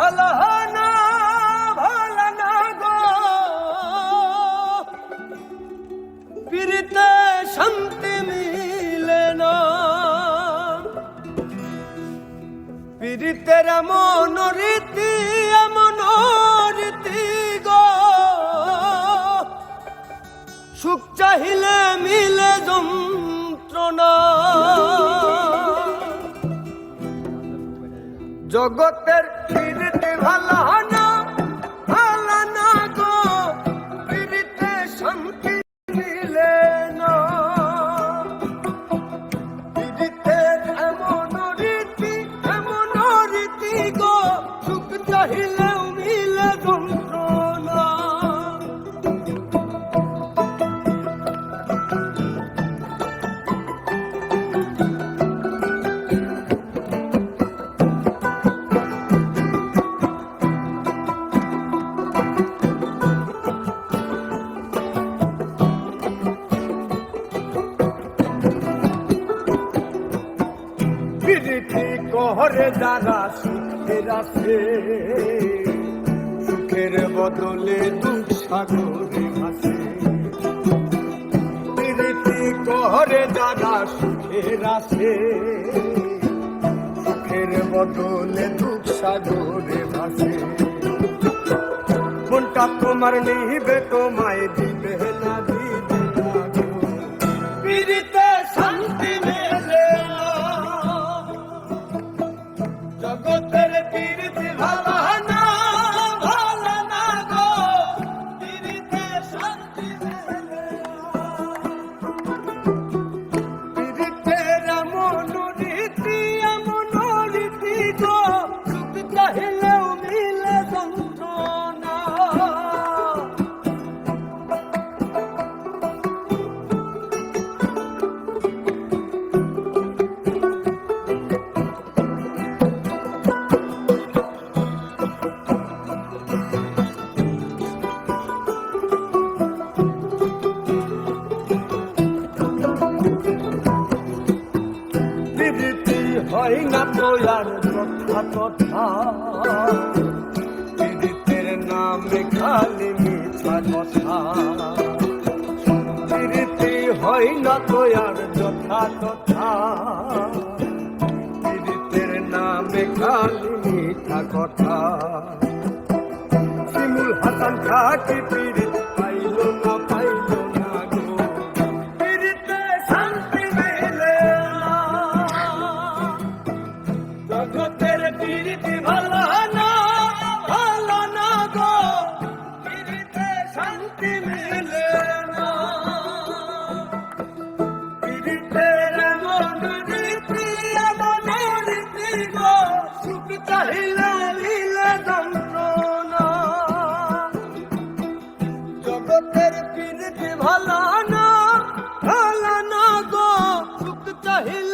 ভালো না ভালো না গো, পিরিতে শান্তি মিলে না। পিরিতের এমন রীতি গো, সুখ চাহিলে মিলে যন্ত্রণা। জগতের পিরিতে ভালো না ভালো না গো, পিরিতে শান্তি মিলে না। পিরিতের এমন রীতি গো, সুখ চাহিলেও মিলে যন্ত্রণা। পিরিতি কহরে যারা সুখের আছে, সুখের বদলে দুঃখ সাগরে ভাসে। পিরিতি কহরে যারা সুখের আছে, সুখের বদলে দুঃখ সাগরে ভাসে। মনটা তোমার নিবে তোমায় দিবে না দিবে না গো, পিরিতে শান্তি মেলে না। জগতের পিরিতি ভালো না ভালো না গো, পিরিতে শান্তি মেলে না। পিরিতের এমন রীতি গো, সুখ চাহিলেও মিলে যন্ত্রণা। পিরিতি হয় না তো আর কথা কথা, পিরিতের নামে খালি মিথ্যা কথা। পিরিতি হয় না তো আর যথা তথা, পিরিতের নামে খালি মিথ্যা কথা। শিমুল হাসান খাকি পিরিত পাইল না গো, পিরিতে শান্তি মেলে না। জগতের পিরিতি ভালো না ভালো না গো, পিরিতে শান্তি মিলে না। পিরিতের এমন রীতি গো, সুখ চাহিলে মিলে যন্ত্রণা। জগতের পিরিতি ভালো না গো, সুখ চাহিলে